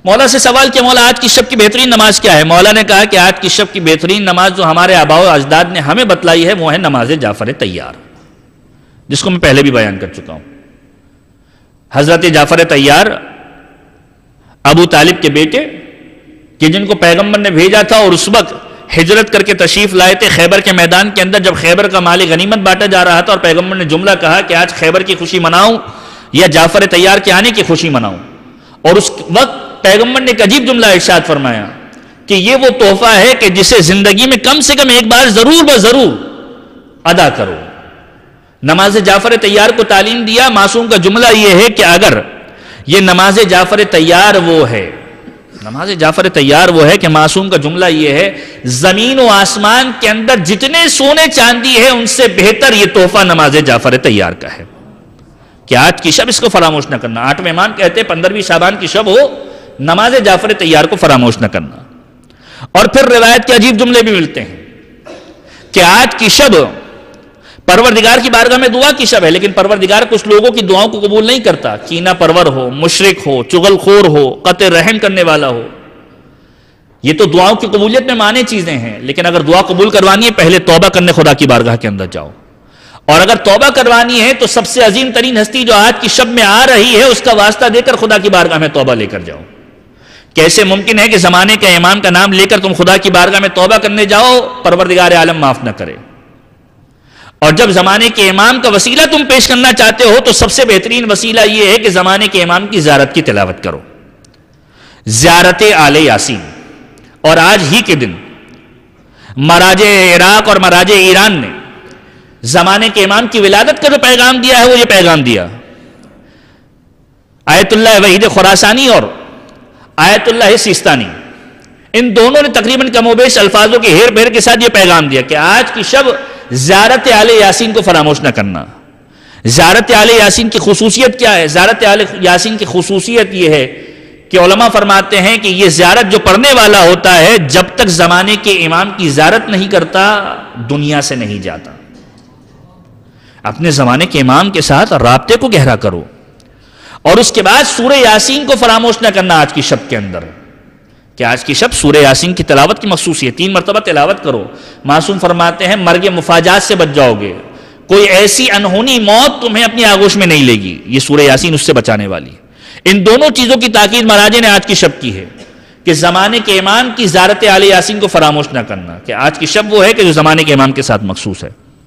مولا سے سوال کیا مولا آج کی شب کی بہترین نماز کیا ہے؟ مولا نے کہا کہ آج کی شب کی بہترین نماز جو ہمارے آباء و اجداد نے ہمیں بتلائی ہے وہ ہے نماز جعفر طیار، جس کو میں پہلے بھی بیان کر چکا ہوں۔ حضرت جعفر طیار ابو طالب کے بیٹے کہ جن کو پیغمبر نے بھیجا تھا اور اس وقت ہجرت کر کے تشریف لائے تھے خیبر کے میدان کے اندر، جب خیبر کا مال غنیمت بانٹا جا رہا تھا اور پیغمبر نے جملہ کہا کہ آج خیبر کی خوشی مناؤں یا جعفر طیار کے آنے کی خوشی مناؤں، اور اس وقت پیغمبر نے ایک عجیب جملہ ارشاد فرمایا کہ یہ وہ تحفہ ہے کہ جسے زندگی میں کم سے کم ایک بار ضرور بضرور ادا کرو۔ نماز جعفر طیار کو تعلیم دیا۔ معصوم کا جملہ یہ ہے کہ اگر یہ نماز جعفر طیار وہ ہے، نماز جعفر طیار وہ ہے کہ معصوم کا جملہ یہ ہے زمین و آسمان کے اندر جتنے سونے چاندی ہے ان سے بہتر یہ تحفہ نماز جعفر طیار کا ہے کہ آج کی شب اس کو فراموش نہ کرنا۔ 8ویں امام کہتے ہیں 15ویں شعبان کی شب ہو، نماز جعفر طیار کو فراموش نہ کرنا۔ اور پھر روایت کے عجیب جملے بھی ملتے ہیں کہ آج کی شب پروردگار کی بارگاہ میں دعا کی شب ہے، لیکن پروردگار کچھ لوگوں کی دعاؤں کو قبول نہیں کرتا، کینہ پرور ہو، مشرک ہو، چغل خور ہو، قطع رحم کرنے والا ہو۔ یہ تو دعاؤں کی قبولیت میں مانے چیزیں ہیں، لیکن اگر دعا قبول کروانی ہے پہلے توبہ کرنے خدا کی بارگاہ کے اندر جاؤ، اور اگر توبہ کروانی ہے تو سب سے عظیم ترین ہستی جو آج کی شب میں آ رہی ہے اس کا واسطہ دے کر خدا کی بارگاہ میں توبہ لے کر جاؤ۔ کیسے ممکن ہے کہ زمانے کے امام کا نام لے کر تم خدا کی بارگاہ میں توبہ کرنے جاؤ، پروردگار عالم معاف نہ کرے؟ اور جب زمانے کے امام کا وسیلہ تم پیش کرنا چاہتے ہو تو سب سے بہترین وسیلہ یہ ہے کہ زمانے کے امام کی زیارت کی تلاوت کرو، زیارت آل یاسین۔ اور آج ہی کے دن مراجع عراق اور مراجع ایران نے زمانے کے امام کی ولادت کا جو پیغام دیا ہے وہ یہ پیغام دیا، آیت اللہ وحید خراسانی اور آیت اللہ سیستانی، ان دونوں نے تقریباً کم و بیش الفاظوں کے ہیر پھیر کے ساتھ یہ پیغام دیا کہ آج کی شب زیارت آل یاسین کو فراموش نہ کرنا۔ زیارت آل یاسین کی خصوصیت کیا ہے؟ زیارت آل یاسین کی خصوصیت یہ ہے کہ علماء فرماتے ہیں کہ یہ زیارت جو پڑھنے والا ہوتا ہے جب تک زمانے کے امام کی زیارت نہیں کرتا دنیا سے نہیں جاتا۔ اپنے زمانے کے امام کے ساتھ رابطے کو گہرا کرو، اور اس کے بعد سورہ یاسین کو فراموش نہ کرنا آج کی شب کے اندر، کہ آج کی شب سورہ یاسین کی تلاوت کی مخصوص ہے، 3 مرتبہ تلاوت کرو۔ معصوم فرماتے ہیں مرگ مفاجات سے بچ جاؤ گے، کوئی ایسی انہونی موت تمہیں اپنی آغوش میں نہیں لے گی، یہ سورہ یاسین اس سے بچانے والی ہے۔ ان دونوں چیزوں کی تاکید مراجع نے آج کی شب کی ہے کہ زمانے کے امام کی زیارت آل یاسین کو فراموش نہ کرنا، کہ آج کی شب وہ ہے کہ جو زمانے کے امام کے ساتھ مخصوص ہے۔